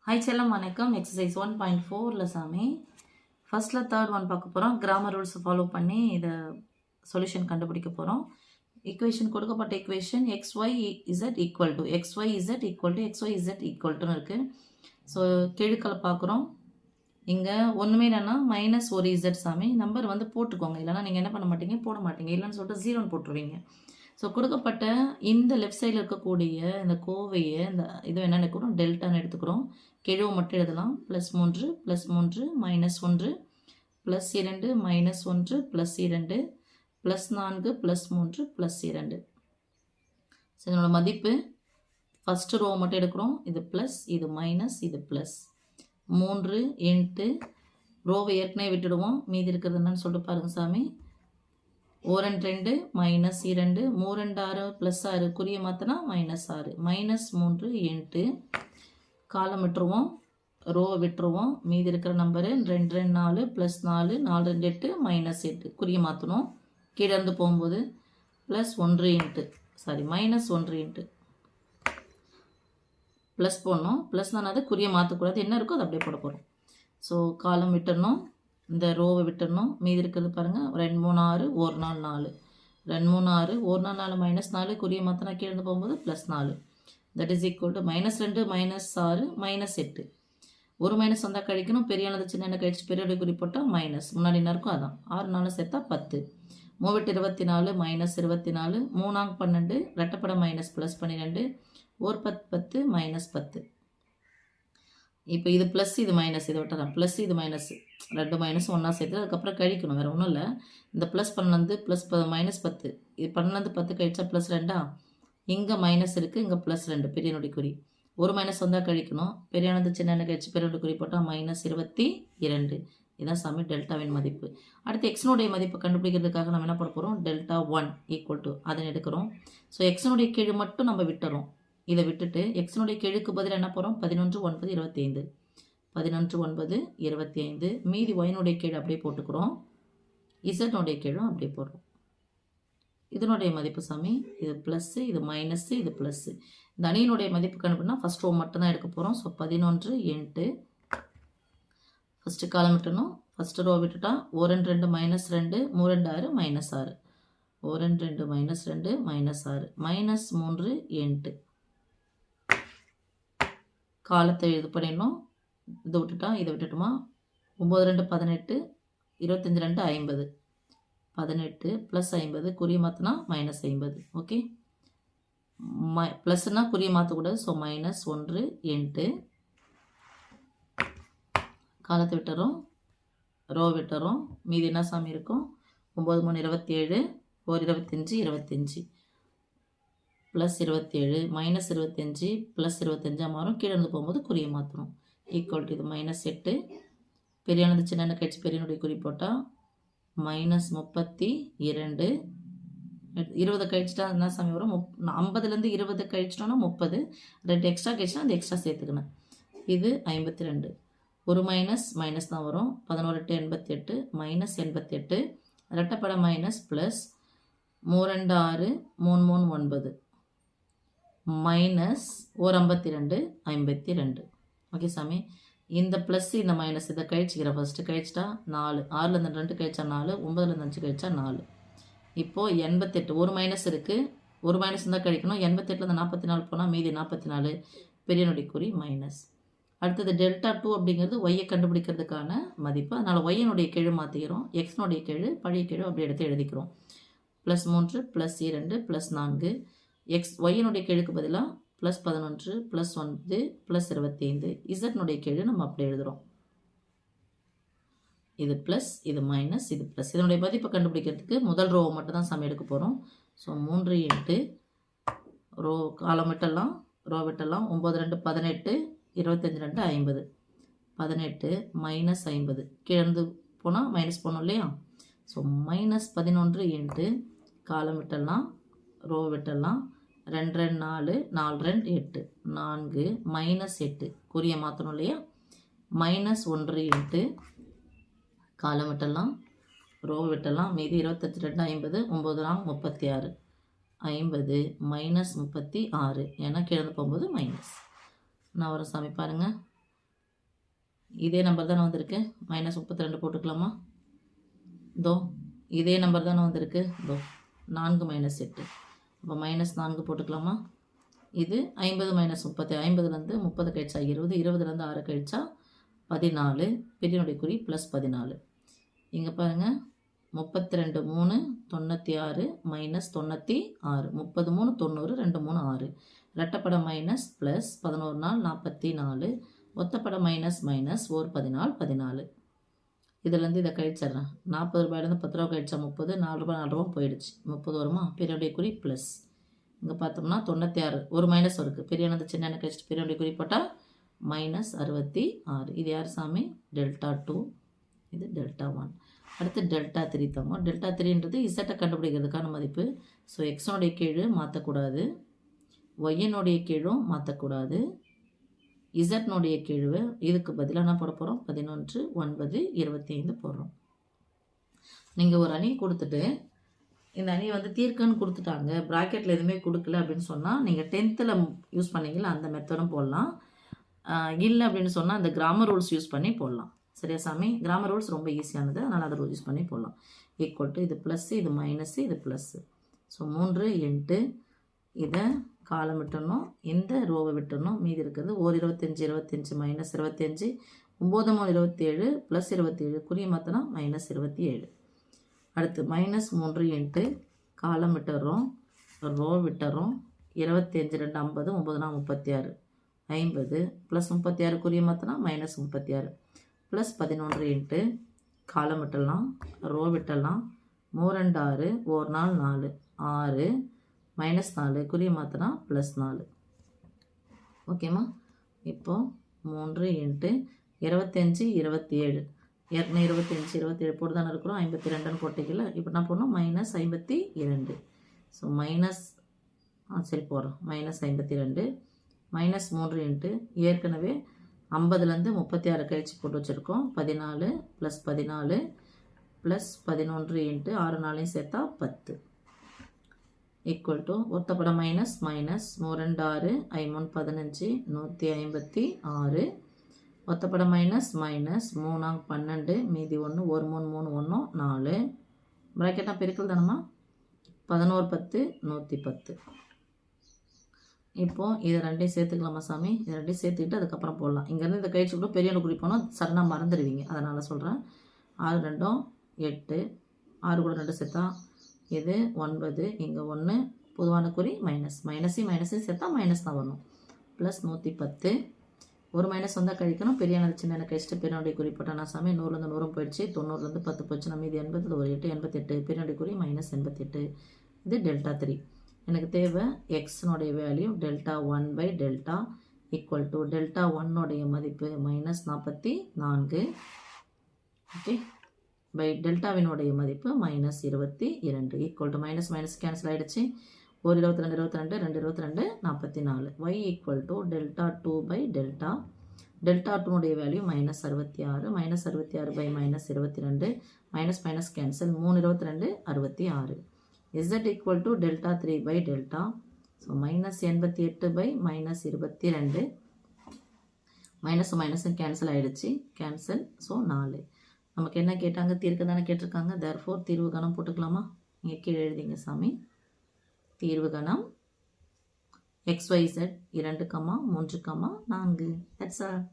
High செல்லம் வணக்கம். Exercise 1.4ல சாமி ஃபர்ஸ்ட்டில் தேர்ட் ஒன் பார்க்க போகிறோம். கிராமர் ரூல்ஸ் ஃபாலோ பண்ணி இதை சொல்யூஷன் கண்டுபிடிக்க போகிறோம். ஈக்குவேஷன் கொடுக்கப்பட்ட equation XYZ equal to XYZ equal to XYZ equal டுன்னு இருக்குது. ஸோ கெழுக்களை பார்க்குறோம். இங்கே ஒன்றுமே இல்லைன்னா மைனஸ் ஒரு இசட் சாமி நம்பர் வந்து போட்டுக்கோங்க. இல்லைனா நீங்கள் என்ன பண்ண மாட்டீங்க, போட மாட்டீங்க. இல்லைன்னு சொல்லிட்டு ஜீரோன்னு போட்டுருவீங்க. ஸோ கொடுக்கப்பட்ட இந்த லெஃப்ட் சைடில் இருக்கக்கூடிய இந்த கோவையை இந்த இது என்ன எடுக்கிறோம், டெல்டான்னு எடுத்துக்கிறோம். கெழுவை மட்டும் எழுதலாம். +3 +3 -1 +2 -1 +2 +4 +3 +2. ஸோ இதனோட மதிப்பு ஃபஸ்ட்டு ரோ மட்டும் எடுக்கிறோம். இது ப்ளஸ், இது மைனஸ், இது ப்ளஸ். 3 இன்ட்டு ரோவை ஏற்கனவே விட்டுடுவோம். மீதி இருக்கிறது என்னன்னு சொல்லிட்டு பாருங்கள் சாமி. 1 2 -2 3 6 +6 குறிய மாற்றினா -6 -3 இன்ட்டு காலம் விட்டுருவோம், ரோ விட்டுருவோம். மீதி இருக்கிற நம்பரு 2 2 4 +4 4 2 8 -8 குறிய மாற்றணும். கீழே இருந்து போகும்போது +1 இன்ட்டு -1 இன்ட்டு ப்ளஸ் போடணும். ப்ளஸ் தான் அது குறிய மாற்றக்கூடாது. என்ன இருக்கோ அது அப்படியே போட போகிறோம். ஸோ காலம் விட்டுடணும், இந்த ரோவை விட்டுடணும். மீதி இருக்கிறது பாருங்கள். 2 3 6 1 4 4 2 3 6 1 4 4 -4 குறிய மாற்றினா கீழே இருந்து போகும்போது +4. That is equal to -2 -6 -8. ஒரு மைனஸ் வந்தால் கழிக்கணும். பெரியானது சின்ன கழிச்சு பெரிய குறி போட்டால் மைனஸ். முன்னாடி என்ன இருக்கும் அதான். 6 4 சேர்த்தா 10. 3 24 -24 3 12 ரெட்டப்பட -+12 ஒரு 10 -10. இப்போ இது ப்ளஸ் இது மைனஸ், இதை விட்டுறேன். ப்ளஸ் இது மைனஸ், ரெண்டு மைனஸ் ஒன்றா சேர்த்து அதுக்கப்புறம் கழிக்கணும். வேறு ஒன்றும் இல்லை. இந்த ப்ளஸ் 12 ப்ளஸ் -10 இது 12 10 கழிச்சா +2. இங்கே மைனஸ் இருக்குது, இங்கே +2 பெரிய நொடி குறி. ஒரு மைனஸ் வந்தால் கழிக்கணும். பெரியானது சின்ன கழிச்சு பெரிய நொடி குறி போட்டால் -22. இதுதான் சாமி டெல்டாவின் மதிப்பு. அடுத்து எக்ஸனுடைய மதிப்பு கண்டுபிடிக்கிறதுக்காக நம்ம என்ன பண்ண போகிறோம், டெல்டா 1 ஈக்குவல் டு அதை எடுக்கிறோம். ஸோ எக்ஸனுடைய கீழ் மட்டும் நம்ம விட்டுறோம். இதை விட்டுட்டு எக்ஸனுடைய கீழுக்கு பதில் என்ன போகிறோம், 11 9 25 11 9 25. மீதி ஒயினுடைய கீழ் அப்படியே போட்டுக்கிறோம். இசட்னுடைய கீழும் அப்படியே போடுறோம். இதனுடைய மதிப்பு சாமி இது ப்ளஸ்ஸு, இது மைனஸ்ஸு, இது ப்ளஸ்ஸு. இந்த அணியினுடைய மதிப்பு கண்டுபிடினா ஃபஸ்ட் ரோ மட்டும் தான் எடுக்க போகிறோம். ஸோ 11 இன்ட்டு ஃபஸ்ட்டு காலம் விட்டணும். ஃபஸ்ட்டு ரோ விட்டுட்டா 1 2 -2 3 6 -6 1 2 -2 -6 -3 இன்ட்டு காலத்தை இது பண்ணிடணும். இதை விட்டுட்டா இதை விட்டுட்டுமா. 9 2 18 25 2 50 18 +50 குறிய மாற்றினா -50. ஓகே, ப்ளஸ்னால் குறிய மாற்றக்கூடாது. ஸோ -1 இன்ட்டு காலத்தை விட்டுறோம், ரோ விட்டுறோம். மீதி என்ன சாமி இருக்கும், 9 3 27 1 25 25 +27 -25 +25 மாறும். கீழே இருந்து போகும்போது குறிய மாற்றணும். ஈக்குவல் டு இது -8 பெரியானது சின்ன கழிச்சு பெரியனுடைய குறி போட்டால் -32. 20 கழிச்சிட்டா என்ன சாமி வரும், 50லேருந்து 20 கழிச்சிட்டோன்னா 30. 2 எக்ஸ்ட்ரா கழிச்சுனா அந்த எக்ஸ்ட்ரா சேர்த்துக்கணும். இது 52. ஒரு மைனஸ் தான் வரும். 11 8 88 -88 ரெட்டப்பட மைனஸ் ப்ளஸ் 3 2 6 3 3 9 மைனஸ் ஒரு 52 52. ஓகே சாமி, இந்த ப்ளஸ் இந்த மைனஸ் இதை கழிச்சிக்கிறேன். ஃபஸ்ட்டு கழிச்சிட்டா 4 6லேருந்து 2 கழிச்சா 4 9லேருந்து 5 கழிச்சா 4. இப்போது 88 ஒரு மைனஸ் இருக்குது. ஒரு மைனஸ் இருந்தால் கழிக்கணும். 88லேருந்து 44 போனால் மீதி 44 பெரிய நொடி குறி மைனஸ். அடுத்தது டெல்டா 2 அப்படிங்கிறது ஒய்யை கண்டுபிடிக்கிறதுக்கான மதிப்பு. அதனால் ஒய்யினுடைய கீழ் மாற்றிக்கிறோம். எக்ஸ்னுடைய கீழ் பழைய கீழ் அப்படி எடுத்து எழுதிக்கிறோம். +3 +2 +4 எக்ஸ் ஒய்யினுடைய கீழுக்கு பதிலாக +11 +1 +25. இசட்னுடைய கீழ் நம்ம அப்படி எழுதுகிறோம். இது ப்ளஸ், இது மைனஸ், இது ப்ளஸ். இதனுடைய மதிப்பை கண்டுபிடிக்கிறதுக்கு முதல் ரோவை மட்டும் தான் சம எடுக்க போகிறோம். ஸோ 3 இன்ட்டு ரோ காலம் விட்டலாம், ரோ விட்டலாம். 9 2 18 25 2 50 18 -50 கீழேருந்து போனால் மைனஸ் போகணும் இல்லையா. ஸோ -11 இன்ட்டு காலம் விட்டலாம், ரோ விட்டலாம். 2 2 4 4 2 8 4 -8 குறிய மாற்றணும் இல்லையா. -1 இன்ட்டு காலம் விட்டலாம், ரோ விட்டலாம். மீதி 28 2 50 9 4 36 50 -36 ஏன்னா கீழே போகும்போது மைனஸ். நான் ஒரு சாமி பாருங்கள். இதே நம்பர் தானே வந்திருக்கு, -32 போட்டுக்கலாமா? இதோ இதே நம்பர் தானே வந்திருக்கு, இதோ 4 - 8, அப்போ -4 போட்டுக்கலாமா? இது 50 - 30, 50லேருந்து 30 கழிச்சா 20, 20லேருந்து 6 கழிச்சா 14, பெரியனுடைய குறி +14. இங்கே பாருங்கள், 32 3 96 -96, 33 90, 2 3 6, ரெட்டப்படம் மைனஸ் ப்ளஸ் 11 நாள் 44, ஒத்தப்படம் மைனஸ் மைனஸ் 1 14 14. இதுலேருந்து இதை கழிச்சிட்றேன். 40 ரூபாயிலேருந்து 10 ரூபா கழிச்சா 30, 4 ரூபாய் 4 ரூபா போயிடுச்சு, 30 வருமா? பெரியனுடைய குறி ப்ளஸ். இங்கே பார்த்தோம்னா 96, ஒரு மைனஸ் இருக்குது, பெரியனது சின்ன கழிச்சிட்டு பெரியனுடைய குறி போட்டால் -66. இது யார் சாமி? Δ2, இது Δ1. அடுத்து Δ3 தங்க. Δ3ன்றது இசட்டை கண்டுபிடிக்கிறதுக்கான மதிப்பு. ஸோ எக்ஸனுடைய கீழ் மாற்றக்கூடாது, ஒய்யனுடைய கீழும் மாற்றக்கூடாது, இசட்னுடைய கீழ் இதுக்கு பதிலாக என்ன போட போகிறோம்? 11 9 25 போடுறோம். நீங்கள் ஒரு அணி கொடுத்துட்டு இந்த அணியை வந்து தீர்க்கன்னு கொடுத்துட்டாங்க, ப்ராக்கெட்டில் எதுவுமே கொடுக்கல அப்படின்னு சொன்னால் நீங்கள் 10th யூஸ் பண்ணீங்களா அந்த மெத்தடும் போடலாம். இல்லை அப்படின்னு சொன்னால் அந்த கிராமர் ரூல்ஸ் யூஸ் பண்ணி போடலாம். சரியா சாமி? கிராமர் ரூல்ஸ் ரொம்ப ஈஸியானது, அதனால் அதை யூஸ் பண்ணி போடலாம். ஈக்குவல் டு இது ப்ளஸ்ஸு, இது மைனஸு, இது ப்ளஸ்ஸு. ஸோ 3 8, இதை காலம் விட்டுடணும், இந்த ரோவை விட்டுடணும், மீதி இருக்கிறது ஒரு 25 25 -25, 9 3 27 +27, குறிய மாற்றினா -27. அடுத்து -3 8, காலம் விட்டுறோம், ரோ விட்டுறோம், 25 2 50, 9 4 36, 50 +36, குறிய மாற்றினா -36, +11 8, காலம் விட்டுடலாம், ரோ விட்டுடலாம், 3 2 6, 1 4 4, 6 -4, குறிய மாற்றினா +4. ஓகேம்மா? இப்போது 3 8 25 27, ஏற்கனவே 25 27 போட்டு தானே இருக்கிறோம், 52ன்னு போட்டிக்கல. இப்போ என்ன போடணும்? -52. ஸோ சரி போடுறோம், -52 -3 8, ஏற்கனவே 50லேருந்து 36 கழிச்சு போட்டு வச்சுருக்கோம், 14 +14 +11 × 6 4 சேர்த்தா 10, ஈக்குவல் டு ஒத்தப்படம் மைனஸ் மைனஸ் 3 2 6 5 3 15 156, ஒத்தப்படம் மைனஸ் மைனஸ் 3 12, மீதி 1 1 3 3 1 4, ப்ராக்கெட்டாக பெருக்கல் தானம்மா, 11 10 110. இப்போது இதை ரெண்டையும் சேர்த்துக்கலாமா சாமி? இதை ரெண்டையும் சேர்த்துக்கிட்டு அதுக்கப்புறம் போடலாம். இங்கேருந்து இந்த கழிச்சு கூட பெரிய குறி போனால் சடனாக மறந்துடுவீங்க, அதனால் சொல்கிறேன். 6 2 8, 6 கூட 2 சேர்த்தா இது 9, இங்கே 1, பொதுவான குறி மைனஸ், மைனஸையும் சேர்த்தா மைனஸ் தான் வரணும், +110. ஒரு மைனஸ் வந்தால் கழிக்கணும், பெரிய சின்ன கழிச்சிட்டு பெரியனுடைய குறி போட்டால் சாமி 100லேருந்து 100 போயிடுச்சு, 90லேருந்து 10 போச்சு, நம்ம இது 80, ஒரு 8 88, பெரியனுடைய குறி -88. இது Δ3. எனக்கு தேவை எக்ஸனுடைய வேல்யூ Δ1/Δ ஈக்குவல் டு Δ1 மதிப்பு -44, ஓகே, பை டெல்டாவினுடைய மதிப்பு -22, ஈக்குவல் டு மைனஸ் கேன்சல் ஆகிடுச்சு, ஒரு 22 22 2 22 44. y equal to Δ2/Δ, Δ2 value -66, -66/-22, minus cancel, 3 22 66. z equal to Δ3/Δ, so -88/-22, மைனஸும் கேன்சல் ஆகிடுச்சு, கேன்சல். ஸோ 4. நமக்கு என்ன கேட்டாங்க? தீர்க்க தானே கேட்டிருக்காங்க. தேர்ஃபோர் தீர்வு கணம் போட்டுக்கலாமா? இங்கே கீழே எழுதிங்க சாமி. தீர்வு கணம் XYZ 2, 3, 4. That's all.